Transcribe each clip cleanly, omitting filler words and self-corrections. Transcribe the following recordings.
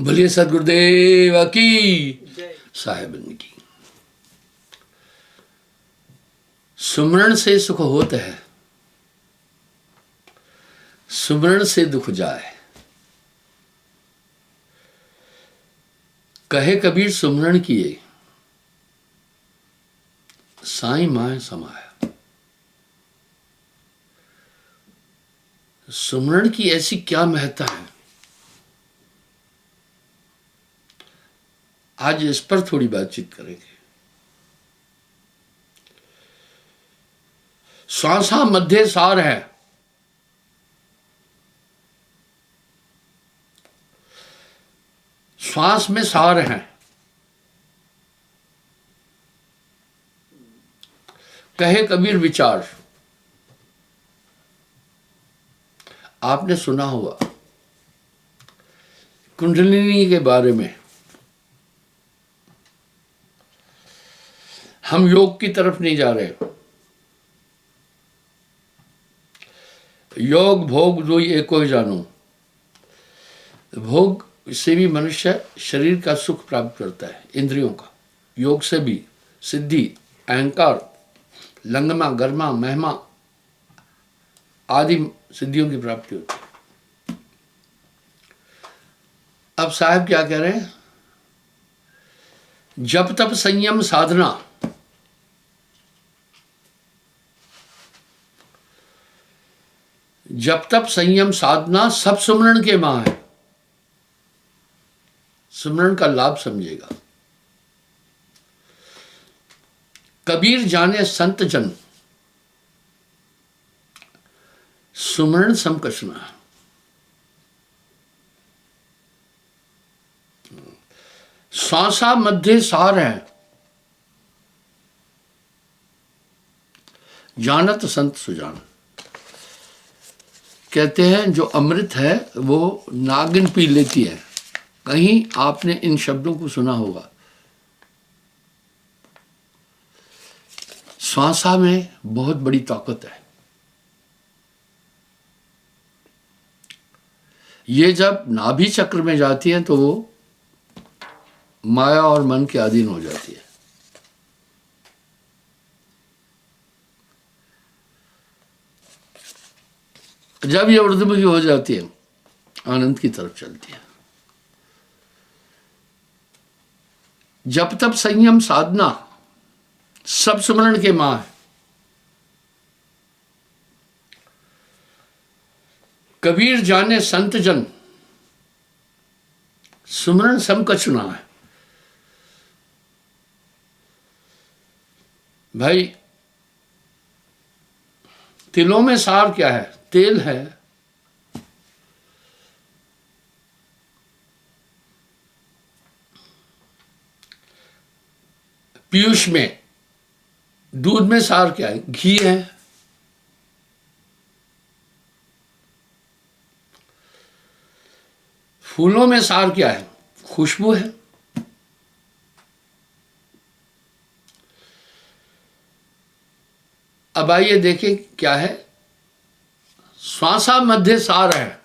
बोलिए सदगुरुदेव की साहेबन की। सुमरण से सुख होत है, सुमरण से दुख जाए। कहे कबीर सुमरण किए, साईं माए समाया। सुमरण की ऐसी क्या महत्ता है, आज इस पर थोड़ी बातचीत करेंगे। श्वासा मध्य सार है, श्वास में सार है। कहे कबीर विचार, आपने सुना होगा कुंडलिनी के बारे में। हम योग की तरफ नहीं जा रहे। योग भोग दो एको ही जानो। भोग से भी मनुष्य शरीर का सुख प्राप्त करता है, इंद्रियों का। योग से भी सिद्धि, अहंकार, लंगमा, गर्मा, महिमा आदि सिद्धियों की प्राप्ति होती है। अब साहब क्या कह रहे हैं? जप तप संयम साधना, जप तप संयम साधना सब सुमरण के मां है। सुमरण का लाभ समझेगा। कबीर जाने संत जन, सुमरण समकषना। श्वासा मध्य सार है, जानत संत सुजान। कहते हैं जो अमृत है वो नागिन पी लेती है। कहीं आपने इन शब्दों को सुना होगा। श्वासा में बहुत बड़ी ताकत है। ये जब नाभि चक्र में जाती है तो वो माया और मन के अधीन हो जाती है। जब ये ऊर्ध्वमुखी हो जाती है, आनंद की तरफ चलती है। जप तप संयम साधना सब सुमरण के मां है। कबीर जाने संत जन, सुमरण समकछुना है। भाई तिलों में सार क्या है? तेल है। पीयूष में, दूध में सार क्या है? घी है। फूलों में सार क्या है? खुशबू है। अब आइए देखें क्या है। श्वासा मध्य सार है।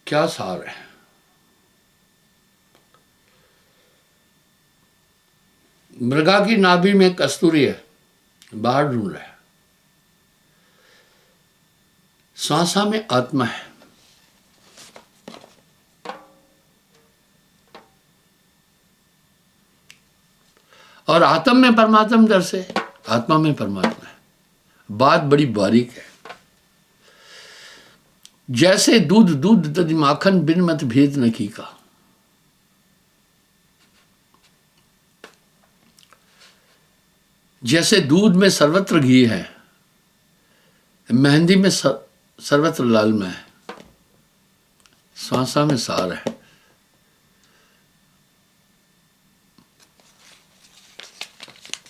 क्या सार है? मृगा की नाभि में कस्तूरी है, बाहर ढूंढ रहा है। श्वासा में आत्मा है। और आत्म में परमात्मा दर से, आत्मा में परमात्मा है। बात बड़ी बारीक है। जैसे दूध दूध दधि माखन, बिन मत भेद न की का। जैसे दूध में सर्वत्र घी है, मेहंदी में सर्वत्र लालमा है, श्वासा में सार है।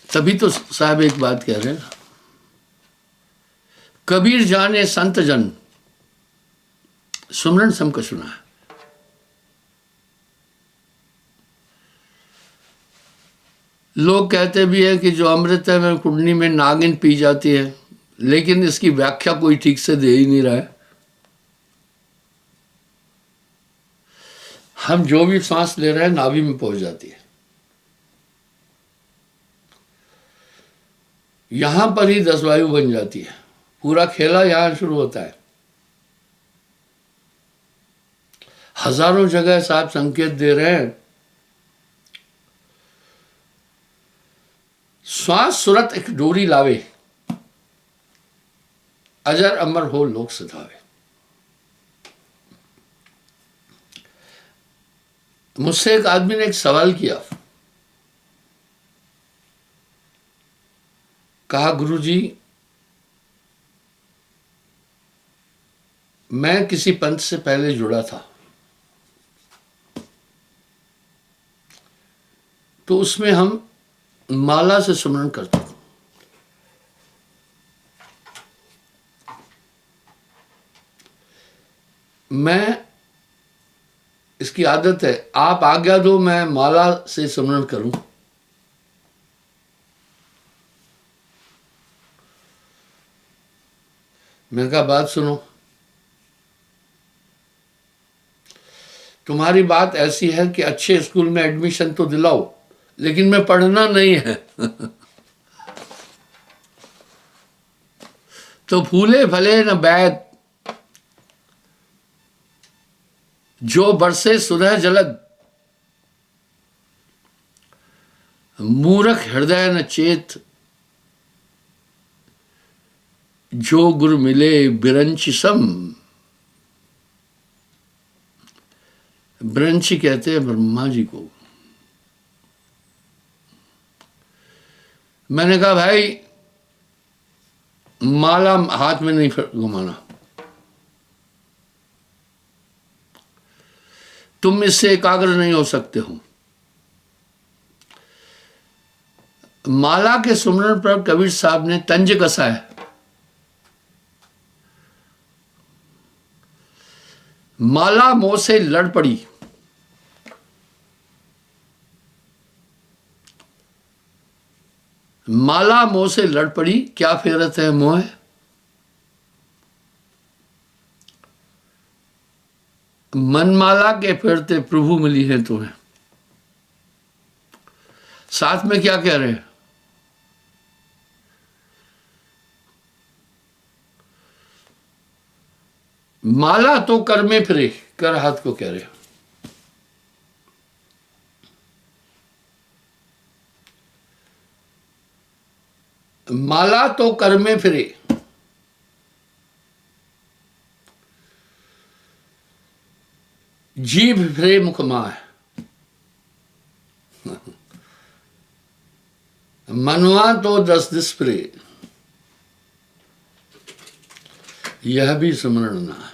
तभी तो साहब एक बात कह रहे हैं ना, कबीर जाने संत जन, सुमरण समकछुना है। लोग कहते भी है कि जो अमृत है वह कुंडली में नागिन पी जाती है। लेकिन इसकी व्याख्या कोई ठीक से दे ही नहीं रहा है। हम जो भी सांस ले रहे हैं नाभि में पहुंच जाती है, यहां पर ही 10 वायु बन जाती है। पूरा खेला यहां शुरू होता है। हजारों जगह साहब संकेत दे रहे हैं, श्वास सुरत एक डोरी लावे, अजर अमर हो लोक सिधावे। मुझसे एक आदमी ने एक सवाल किया, कहा गुरुजी मैं किसी पंथ से पहले जुड़ा था, तो उसमें हम माला से सुमरन करते थे। मैं इसकी आदत है, आप आज्ञा दो मैं माला से सुमरन करूं। मैंने कहा बात सुनो, तुम्हारी बात ऐसी है कि अच्छे स्कूल में एडमिशन तो दिलाओ, लेकिन मैं पढ़ना नहीं है। तो फूले फले न बैद, जो बरसे सुरह जलद, मूरख हृदय न चेत, जो गुरु मिले बिरंच सम। ब्रंची कहते हैं ब्रह्मा जी को। मैंने कहा भाई माला हाथ में नहीं घुमाना, तुम इससे एकाग्र नहीं हो सकते हो। माला के सुमरन पर कबीर साहब ने तंज कसा है। माला मोह से लड़ पड़ी, माला मोह से लड़ पड़ी, क्या फेरत है मोह। मनमाला के फेरते प्रभु मिली है तुम्हें। साथ में क्या कह रहे हैं, माला तो कर में फिरे, कर हाथ को कह रहे हैं। माला तो कर में फिरे, जीभ फिरे मुख माह, मनवा तो 10 दिस फिरे, यह भी सुमरण ना है।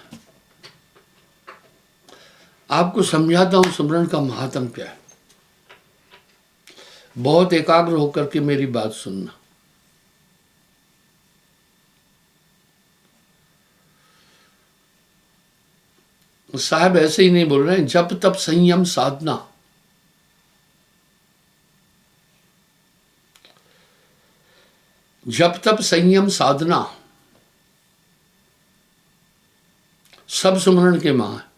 आपको समझाता हूं सुमरण का महात्म क्या है। बहुत एकाग्र होकर के मेरी बात सुनना। साहब ऐसे ही नहीं बोल रहे हैं, जप तप संयम साधना। जप तप संयम साधना सब सुमरण के मां है।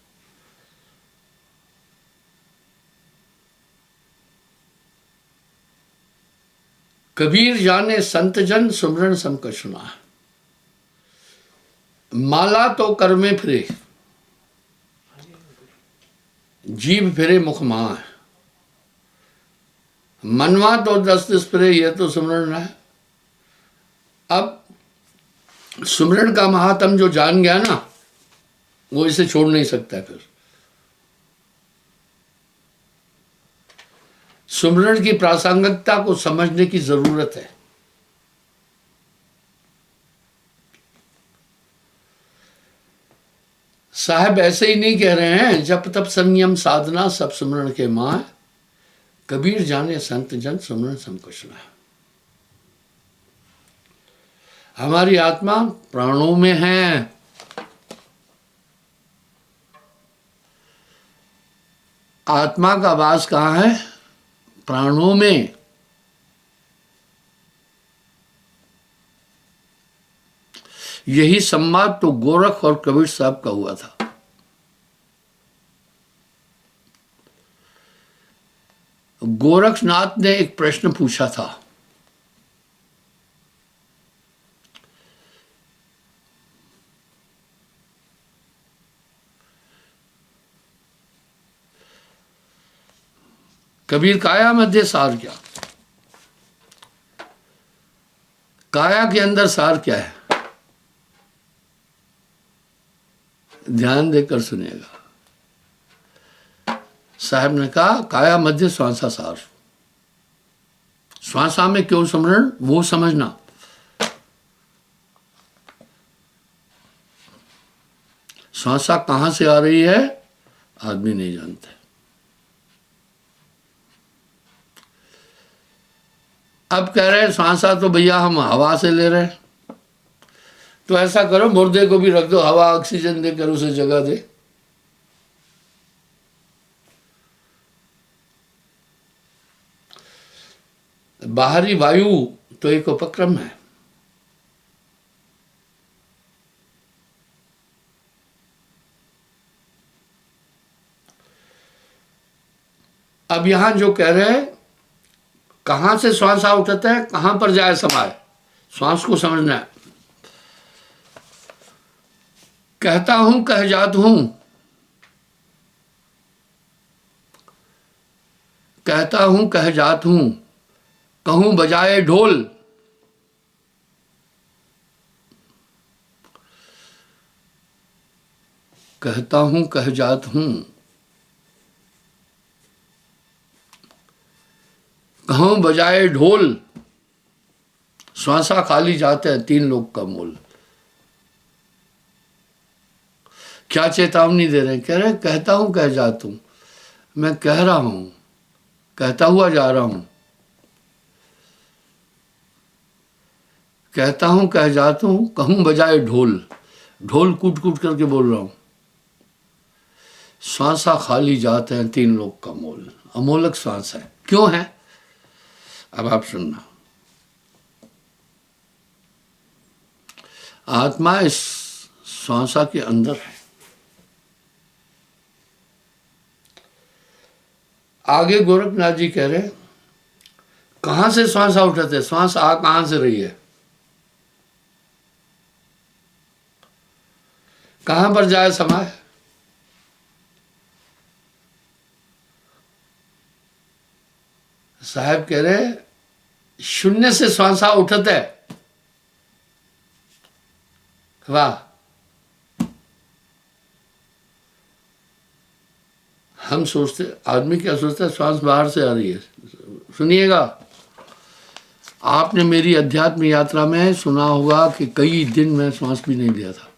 कबीर जाने संत जन सुमरण सम कछुना है। माला तो कर में फिरे, जीभ फिरे मुख मां है, मनवा तो 10 दिस फिरे, यह तो सुमरण है। अब सुमरण का महात्म जो जान गया ना, वो इसे छोड़ नहीं सकता है। फिर सुमरण की प्रासंगिकता को समझने की जरूरत है। साहब ऐसे ही नहीं कह रहे हैं, जप तप संयम साधना सब सुमरण के मां, कबीर जाने संत जन सुमरण सम कुशला। हमारी आत्मा प्राणों में है। आत्मा का वास कहाँ है? प्राणों में। यही संवाद तो गोरख और कबीर साहब का हुआ था। गोरखनाथ ने एक प्रश्न पूछा था, कबीर काया मध्य सार क्या? काया के अंदर सार क्या है? ध्यान देकर सुनिएगा। साहब ने कहा काया मध्य श्वासा सार। श्वासा में क्यों स्मरण, वो समझना। श्वासा कहां से आ रही है आदमी नहीं जानता। अब कह रहे हैं श्वासा तो भैया हम हवा से ले रहे हैं, तो ऐसा करो मुर्दे को भी रख दो, हवा ऑक्सीजन देकर उसे जगह दे। बाहरी वायु तो एक उपक्रम है। अब यहां जो कह रहे हैं कहां से श्वास उठता है, कहां पर जाए समाए, श्वास को समझना है। कहता हूं कह जात हूं, कहता हूं कह जात हूं, कहूं बजाए ढोल। कहता हूं कह जात हूं, कहूं बजाए ढोल। श्वासा खाली जाते हैं, 3 लोग का मूल। क्या चेतावनी दे रहे हैं? कह रहे हैं कहता हूं कह जाता हूं, मैं कह रहा हूं, कहता हुआ जा रहा हूं। कहता हूं कह जाता हूं, कहूं बजाए ढोल। ढोल कूट कूट करके बोल रहा हूं। श्वासा खाली जाते हैं, 3 लोग का मूल। अमोलक श्वास है। क्यों है? अब आप सुनना। आत्मा इस श्वासा के अंदर है। आगे गोरखनाथ जी कह रहे कहां से श्वास उठाते? श्वास आ कहां से रही है, कहां पर जाए समाए? साहब कह रहे शून्य से श्वासा उठता है। वाह! हम सोचते, आदमी क्या सोचता है, श्वास बाहर से आ रही है। सुनिएगा, आपने मेरी अध्यात्म यात्रा में सुना होगा कि कई दिन मैं श्वास भी नहीं लिया था,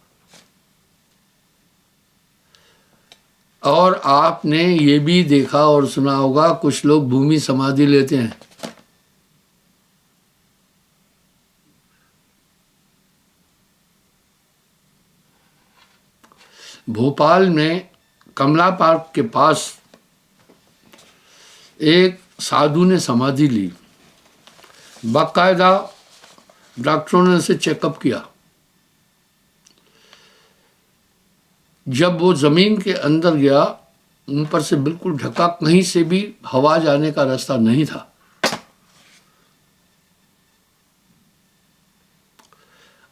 और आपने ये भी देखा और सुना होगा कुछ लोग भूमि समाधि लेते हैं। भोपाल में कमला पार्क के पास एक साधु ने समाधि ली। बाकायदा डॉक्टरों ने उसे चेकअप किया। जब वो जमीन के अंदर गया, ऊपर से बिल्कुल ढका, कहीं से भी हवा जाने का रास्ता नहीं था।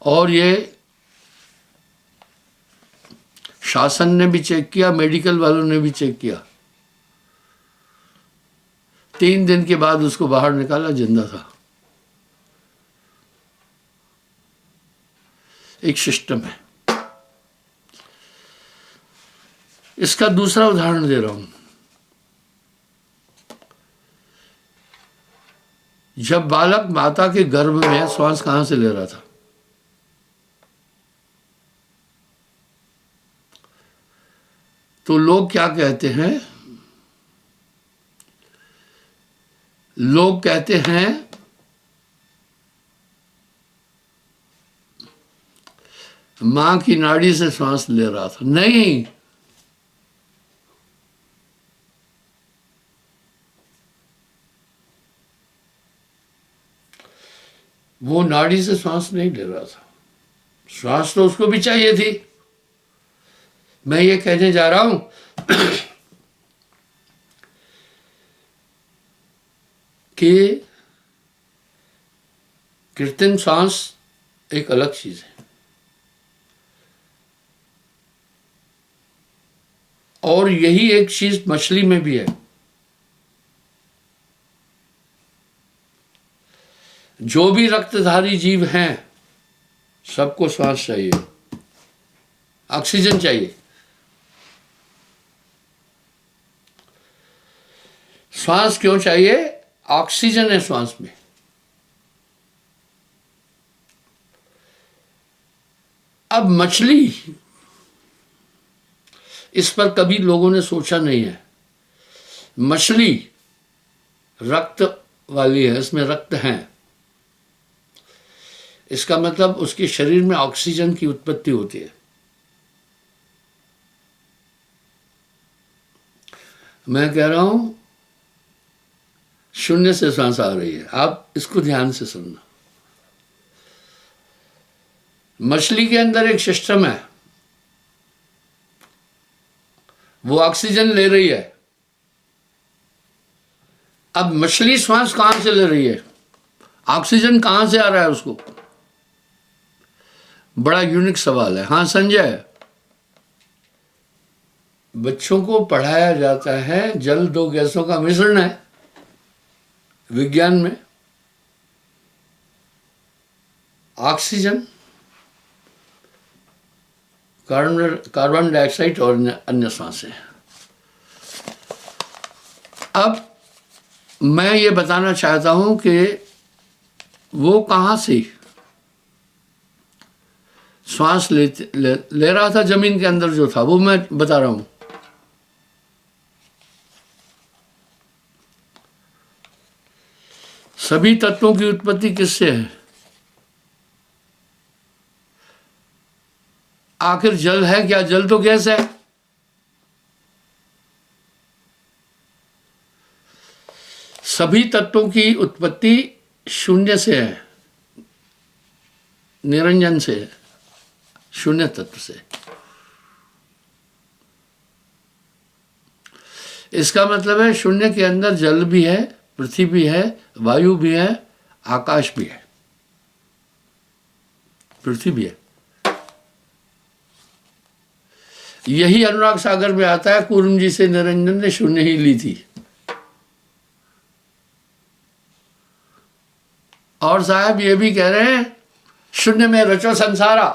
और ये शासन ने भी चेक किया, मेडिकल वालों ने भी चेक किया। 3 दिन के बाद उसको बाहर निकाला, जिंदा था। एक सिस्टम है। इसका दूसरा उदाहरण दे रहा हूं। जब बालक माता के गर्भ में श्वास कहां से ले रहा था? तो लोग क्या कहते हैं? लोग कहते हैं मां की नाड़ी से श्वास ले रहा था। नहीं, वो नाड़ी से श्वास नहीं ले रहा था। श्वास तो उसको भी चाहिए थी। मैं ये कहने जा रहा हूं कि कृत्रिम श्वास एक अलग चीज है, और यही एक चीज मछली में भी है। जो भी रक्तधारी जीव हैं सबको श्वास चाहिए, ऑक्सीजन चाहिए। श्वास क्यों चाहिए? ऑक्सीजन है श्वास में। अब मछली, इस पर कभी लोगों ने सोचा नहीं है। मछली रक्त वाली है, इसमें रक्त है, इसका मतलब उसके शरीर में ऑक्सीजन की उत्पत्ति होती है। मैं कह रहा हूं शून्य से सांस आ रही है, आप इसको ध्यान से सुनना। मछली के अंदर एक सिस्टम है, वो ऑक्सीजन ले रही है। अब मछली श्वास कहां से ले रही है? ऑक्सीजन कहां से आ रहा है उसको? बड़ा यूनिक सवाल है। हाँ संजय, बच्चों को पढ़ाया जाता है जल दो गैसों का मिश्रण है विज्ञान में, ऑक्सीजन, कार्बन डाइऑक्साइड और अन्य सांसें। अब मैं ये बताना चाहता हूं कि वो कहां से श्वास ले रहा था, जमीन के अंदर जो था वो मैं बता रहा हूं। सभी तत्वों की उत्पत्ति किससे है? आखिर जल है क्या? जल तो गैस है। सभी तत्वों की उत्पत्ति शून्य से है, निरंजन से है, शून्य तत्व से। इसका मतलब है शून्य के अंदर जल भी है, पृथ्वी भी है, वायु भी है, आकाश भी है, पृथ्वी भी है। यही अनुराग सागर में आता है, कूर्म जी से निरंजन ने शून्य ही ली थी। और साहब ये भी कह रहे हैं शून्य में रचो संसारा,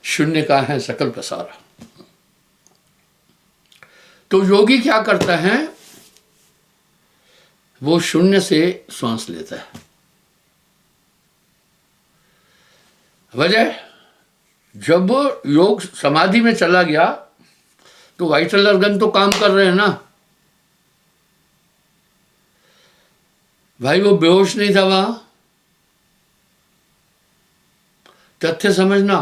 शून्य का है सकल पसारा। तो योगी क्या करता है? वो शून्य से श्वास लेता है। वजह, जब वो योग समाधि में चला गया तो वाइटल ऑर्गन तो काम कर रहे हैं ना भाई, वो बेहोश नहीं था वहां। तथ्य समझना,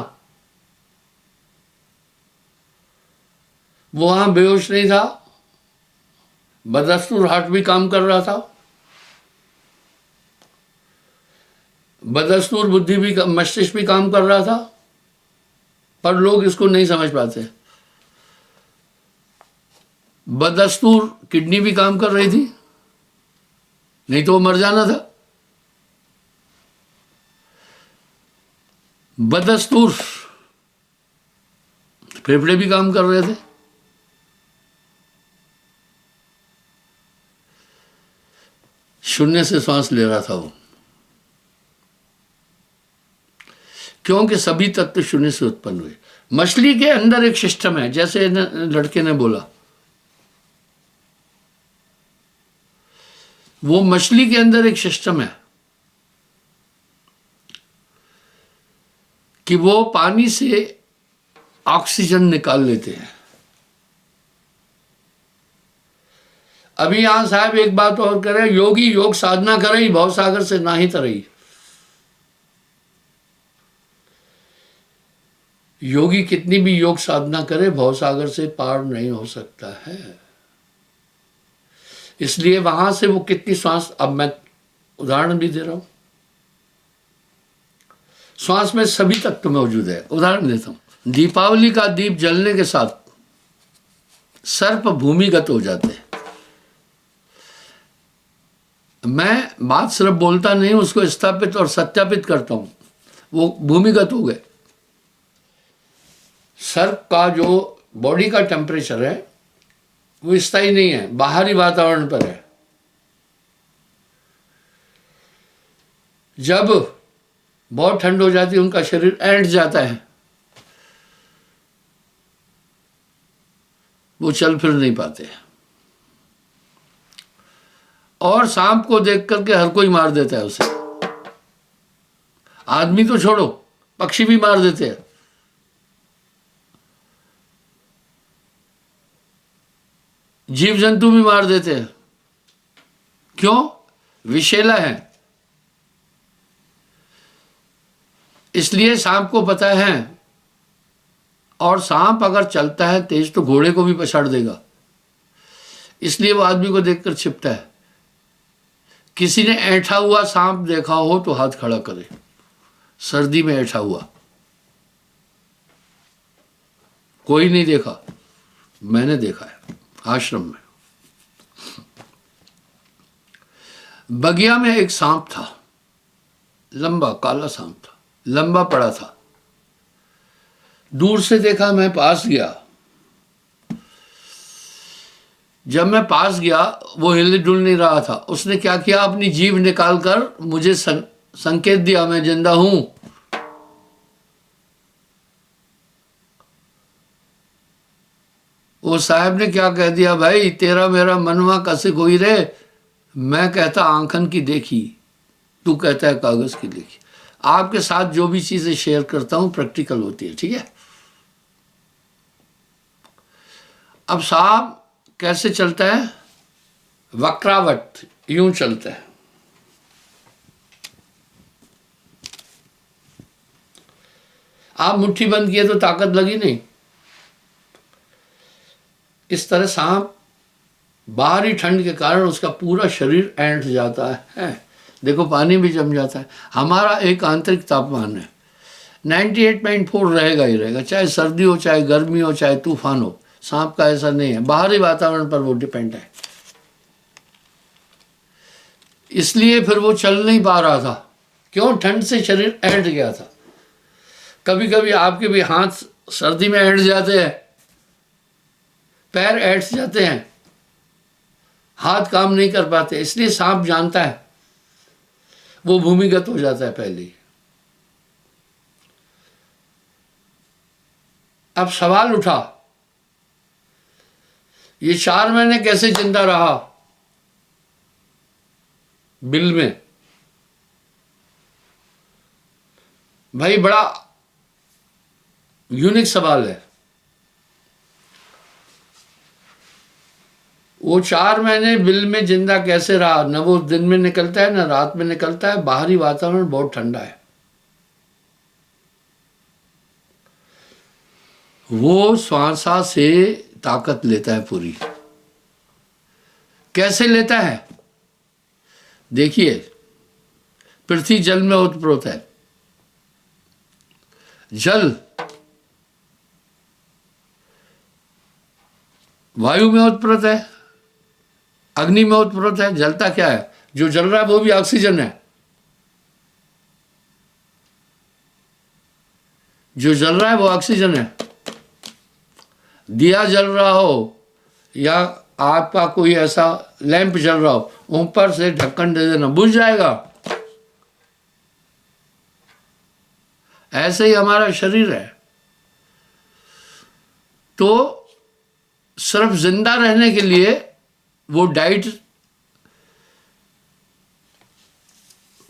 वो वहां बेहोश नहीं था। बदस्तूर हार्ट भी काम कर रहा था, बदस्तूर बुद्धि भी, मस्तिष्क भी काम कर रहा था, पर लोग इसको नहीं समझ पाते। बदस्तूर किडनी भी काम कर रही थी, नहीं तो वो मर जाना था। बदस्तूर फेफड़े भी काम कर रहे थे। शून्य से सांस ले रहा था वो, क्योंकि सभी तत्व शून्य से उत्पन्न हुए। मछली के अंदर एक सिस्टम है, जैसे लड़के ने बोला, वो मछली के अंदर एक सिस्टम है कि वो पानी से ऑक्सीजन निकाल लेते हैं। अभी यहां साहब एक बात और करें, योगी योग साधना करे भव सागर से ना ही तरही। योगी कितनी भी योग साधना करे भव सागर से पार नहीं हो सकता है। इसलिए वहां से वो कितनी श्वास, अब मैं उदाहरण भी दे रहा हूं, श्वास में सभी तत्व मौजूद है। उदाहरण देता हूं, दीपावली का दीप जलने के साथ सर्प भूमिगत हो जाते हैं। मैं बात सिर्फ बोलता नहीं, उसको स्थापित और सत्यापित करता हूं, वो भूमिगत हो गए। सर्प का जो बॉडी का टेम्परेचर है वो स्थायी नहीं है, बाहरी वातावरण पर है। जब बहुत ठंड हो जाती है उनका शरीर ऐंठ जाता है, वो चल फिर नहीं पाते। और सांप को देख करके हर कोई मार देता है उसे। आदमी तो छोड़ो, पक्षी भी मार देते हैं। जीव जंतु भी मार देते हैं। क्यों? विषैला है। इसलिए सांप को पता है, और सांप अगर चलता है तेज तो घोड़े को भी पछाड़ देगा, इसलिए वो आदमी को देखकर छिपता है। किसी ने ऐंठा हुआ सांप देखा हो तो हाथ खड़ा करे। सर्दी में ऐंठा हुआ कोई नहीं देखा, मैंने देखा है आश्रम में। बगिया में एक सांप था, लंबा काला सांप था, लंबा पड़ा था। दूर से देखा, मैं पास गया। जब मैं पास गया वो हिल डुल नहीं रहा था। उसने क्या किया, अपनी जीभ निकालकर मुझे संकेत दिया, मैं जिंदा हूं। वो साहब ने क्या कह दिया, भाई तेरा मेरा मनवा कसे कोई रे। मैं कहता आंखन की देखी, तू कहता है कागज की देखी। आपके साथ जो भी चीजें शेयर करता हूं प्रैक्टिकल होती है, ठीक है। अब सांप कैसे चलता है? वक्रावट, यूं चलता है। आप मुट्ठी बंद किए तो ताकत लगी नहीं। इस तरह सांप बाहरी ठंड के कारण उसका पूरा शरीर ऐंठ जाता है। देखो पानी भी जम जाता है। हमारा एक आंतरिक तापमान है 98.4 रहेगा ही रहेगा, चाहे सर्दी हो, चाहे गर्मी हो, चाहे तूफान हो। सांप का ऐसा नहीं है, बाहरी वातावरण पर वो डिपेंड है। इसलिए फिर वो चल नहीं पा रहा था। क्यों? ठंड से शरीर ऐंठ गया था। कभी कभी आपके भी हाथ सर्दी में ऐंठ जाते हैं, पैर ऐंठ जाते हैं, हाथ काम नहीं कर पाते। इसलिए सांप जानता है, वो भूमिगत हो जाता है पहले ही। अब सवाल उठा, ये 4 महीने कैसे जिंदा रहा बिल में? भाई बड़ा यूनिक सवाल है। वो 4 महीने बिल में जिंदा कैसे रहा? न वो दिन में निकलता है न रात में निकलता है, बाहरी वातावरण बहुत ठंडा है। वो श्वासा से ताकत लेता है पूरी। कैसे लेता है? देखिए, पृथ्वी जल में ओतप्रोत है। जल वायु में ओतप्रोत है, अग्नि में ओतप्रोत है। जलता क्या है? जो जल रहा है वो भी ऑक्सीजन है। जो जल रहा है वो ऑक्सीजन है। दिया जल रहा हो या आपका कोई ऐसा लैंप जल रहा हो, ऊपर से ढक्कन दे देना, बुझ जाएगा। ऐसे ही हमारा शरीर है। तो सिर्फ जिंदा रहने के लिए वो डाइट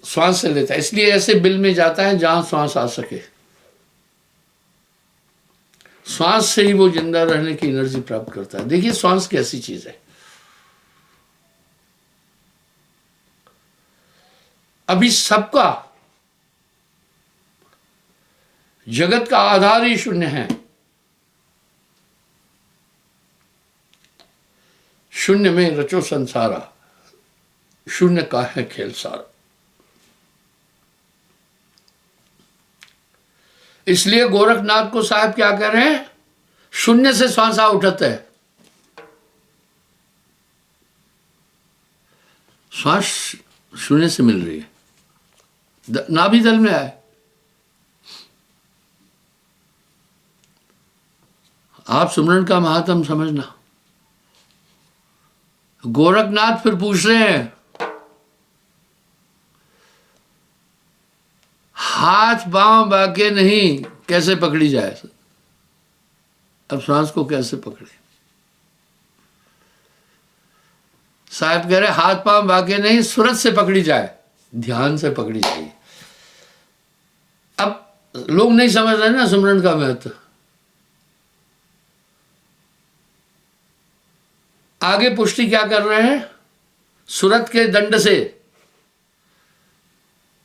श्वास से लेता है। इसलिए ऐसे बिल में जाता है जहां श्वास आ सके। श्वास से ही वो जिंदा रहने की एनर्जी प्राप्त करता है। देखिए श्वास कैसी चीज है। अभी सबका जगत का आधार ही शून्य है। शून्य में रचो संसारा, शून्य का है खेल सारा। इसलिए गोरखनाथ को साहब क्या कह रहे हैं, शून्य से श्वास आ उठत है। श्वास शून्य से मिल रही है, नाभि दल में आए। आप सुमरन का महात्म समझना। गोरखनाथ फिर पूछ रहे हैं, हाथ पांव बाके नहीं, कैसे पकड़ी जाए? अब सांस को कैसे पकड़े? साहब कह रहे हाथ पांव बाके नहीं, सूरत से पकड़ी जाए, ध्यान से पकड़ी जाए। अब लोग नहीं समझ रहे ना सुमरन का महत्व। आगे पुष्टि क्या कर रहे हैं, सूरत के दंड से,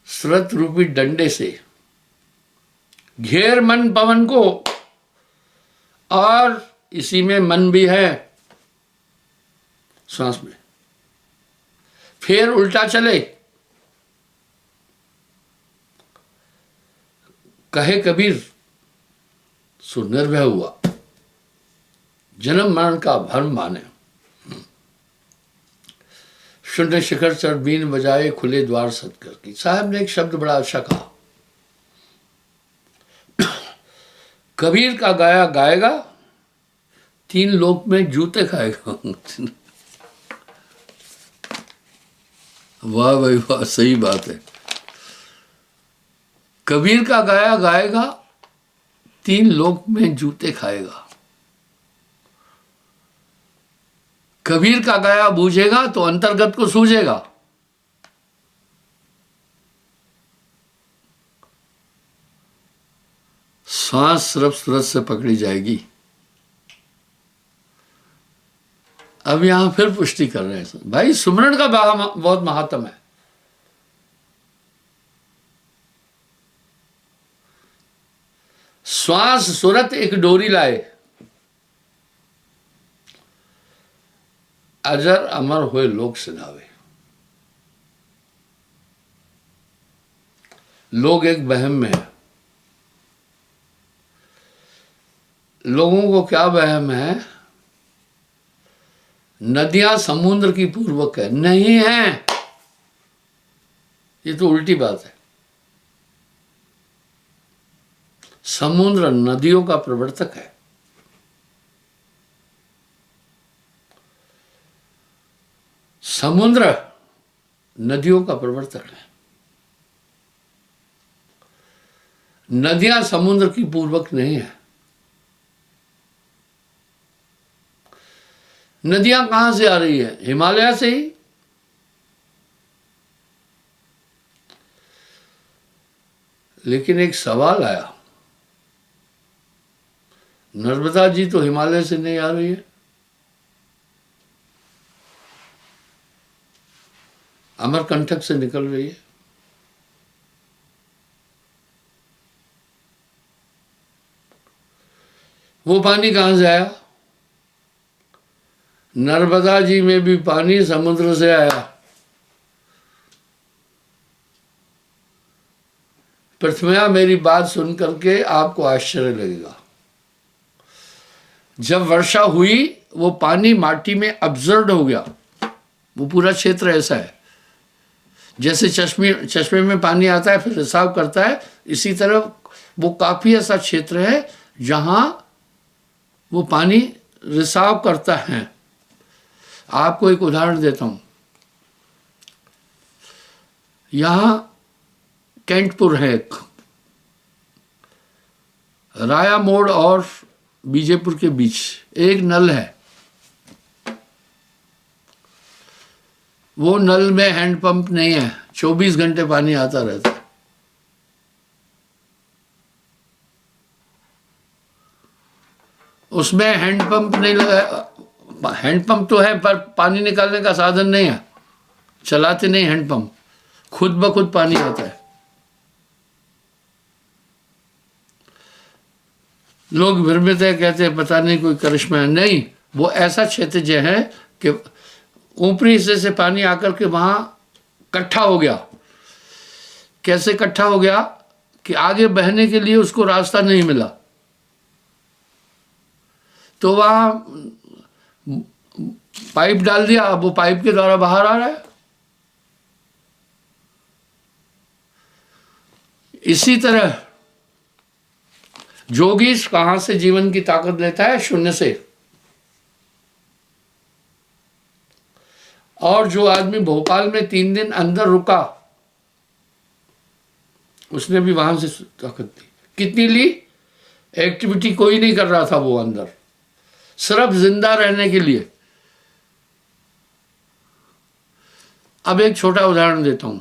सूरत रूपी डंडे से घेर मन पवन को, और इसी में मन भी है, सांस में। फिर उल्टा चले, कहे कबीर सो निर्भय हुआ, जन्म मरण का भ्रम माने। शून्य शिखर चढ़ बीन बजाए, खुले द्वार सतकर की। साहब ने एक शब्द बड़ा अच्छा कहा, कबीर का गाया गाएगा, तीन लोक में जूते खाएगा। वाह भाई वाह, सही बात है। कबीर का गाया गाएगा, तीन लोक में जूते खाएगा। कबीर का गाया बूझेगा तो अंतर्गत को सूझेगा। सांस सिर्फ सूरत से पकड़ी जाएगी। अब यहां फिर पुष्टि कर रहे हैं भाई, सुमरन का बहुत महात्म है। श्वास सूरत एक डोरी लाए, अजर अमर हुए लोक सिधावे। लोग एक वहम में है। लोगों को क्या वहम है, नदियां समुद्र की पूर्वक है। नहीं है, ये तो उल्टी बात है। समुद्र नदियों का प्रवर्तक है। समुद्र नदियों का प्रवर्तक है। नदियां समुद्र की पूर्वक नहीं है। नदियां कहां से आ रही है? हिमालय से ही। लेकिन एक सवाल आया, नर्मदा जी तो हिमालय से नहीं आ रही है, अमरकंटक से निकल रही है। वो पानी कहां से आया? नर्मदा जी में भी पानी समुद्र से आया। पृथ्विया, मेरी बात सुन करके आपको आश्चर्य लगेगा। जब वर्षा हुई, वो पानी माटी में अब्जॉर्ब हो गया। वो पूरा क्षेत्र ऐसा है, जैसे चश्मे में पानी आता है फिर रिसाव करता है, इसी तरह वो काफी ऐसा क्षेत्र है जहां वो पानी रिसाव करता है। आपको एक उदाहरण देता हूं। यहां कैंटपुर है, राया मोड़ और बीजेपुर के बीच एक नल है। वो नल में हैंडपंप नहीं है, 24 घंटे पानी आता रहता है। उसमें हैंडपंप नहीं लगा। हैंडपंप तो है पर पानी निकालने का साधन नहीं है, चलाते नहीं हैंडपंप, खुद ब खुद पानी आता है। लोग भ्रमित है, कहते हैं पता नहीं कोई करिश्मा है। नहीं, वो ऐसा क्षेत्र है कि ऊपरी हिस्से से पानी आकर के वहां इकट्ठा हो गया। कैसे इकट्ठा हो गया? कि आगे बहने के लिए उसको रास्ता नहीं मिला, तो वहां पाइप डाल दिया, अब वो पाइप के द्वारा बाहर आ रहा है। इसी तरह जोगी कहां से जीवन की ताकत लेता है? शून्य से। और जो आदमी भोपाल में 3 दिन अंदर रुका, उसने भी वहां से ताकत ली। कितनी ली? एक्टिविटी कोई नहीं कर रहा था वो अंदर, सिर्फ जिंदा रहने के लिए। अब एक छोटा उदाहरण देता हूं।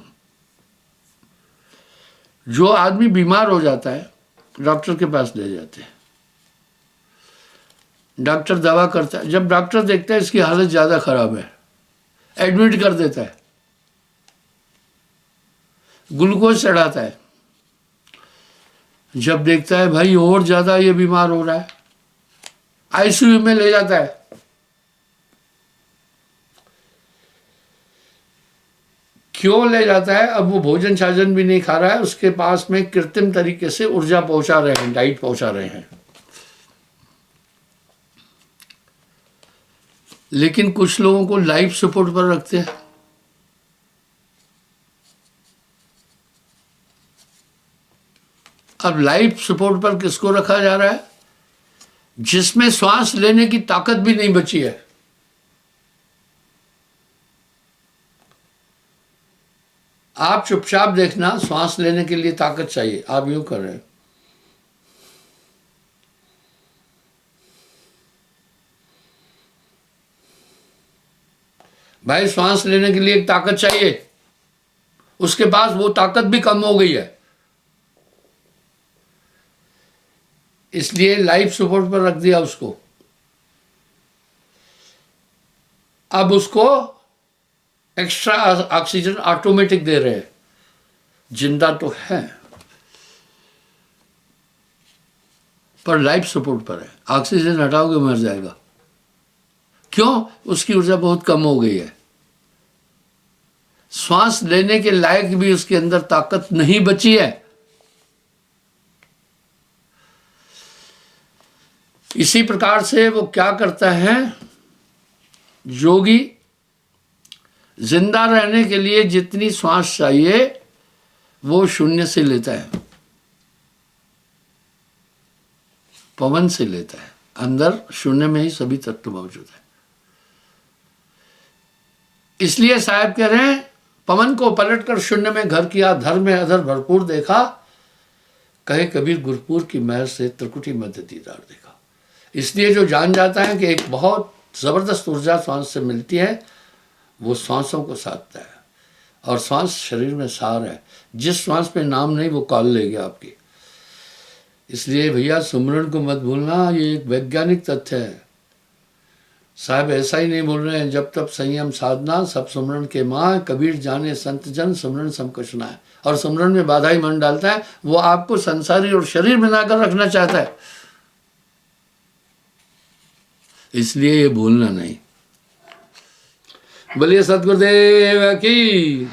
जो आदमी बीमार हो जाता है, डॉक्टर के पास ले जाते हैं, डॉक्टर दवा करता है। जब डॉक्टर देखता है इसकी हालत ज्यादा खराब है, एडमिट कर देता है, ग्लूकोज चढ़ाता है। जब देखता है भाई और ज्यादा ये बीमार हो रहा है, आईसीयू में ले जाता है। क्यों ले जाता है? अब वो भोजन छाजन भी नहीं खा रहा है, उसके पास में कृत्रिम तरीके से ऊर्जा पहुंचा रहे हैं, डाइट पहुंचा रहे हैं। लेकिन कुछ लोगों को लाइफ सपोर्ट पर रखते हैं। अब लाइफ सपोर्ट पर किसको रखा जा रहा है? जिसमें श्वास लेने की ताकत भी नहीं बची है। आप चुपचाप देखना, श्वास लेने के लिए ताकत चाहिए, आप यूं कर रहे हैं। भाई श्वास लेने के लिए एक ताकत चाहिए, उसके पास वो ताकत भी कम हो गई है, इसलिए लाइफ सपोर्ट पर रख दिया उसको। अब उसको एक्स्ट्रा ऑक्सीजन ऑटोमेटिक दे रहे हैं। जिंदा तो है पर लाइफ सपोर्ट पर है, ऑक्सीजन हटाओगे मर जाएगा। क्यों? उसकी ऊर्जा बहुत कम हो गई है, श्वास लेने के लायक भी उसके अंदर ताकत नहीं बची है। इसी प्रकार से वो क्या करता है? योगी जिंदा रहने के लिए जितनी श्वास चाहिए वो शून्य से लेता है, पवन से लेता है। अंदर शून्य में ही सभी तत्व मौजूद है। इसलिए साहब कह रहे हैं, पवन को पलटकर शून्य में घर किया, धर्म में अधर भरपूर देखा, कहे कबीर गुरपुर की महर से त्रिकुटी मध्य दीदार देखा। इसलिए जो जान जाता है कि एक बहुत जबरदस्त ऊर्जा श्वास से मिलती है, वो श्वासों को साधता है। और श्वास शरीर में सार है, जिस श्वास पे नाम नहीं वो काल ले गया आपकी। इसलिए भैया सुमरन को मत भूलना, ये एक वैज्ञानिक तथ्य है। साहब ऐसा ही नहीं बोल रहे हैं, जब तब संयम साधना सब सुमरन के माँ, कबीर जाने संत जन सुमरन समकशना है। और सुमरन में बाधा ही मन डालता है, वो आपको संसारी और शरीर बनाकर रखना चाहता है, इसलिए ये भूलना नहीं। बोलिए सतगुरुदेव की।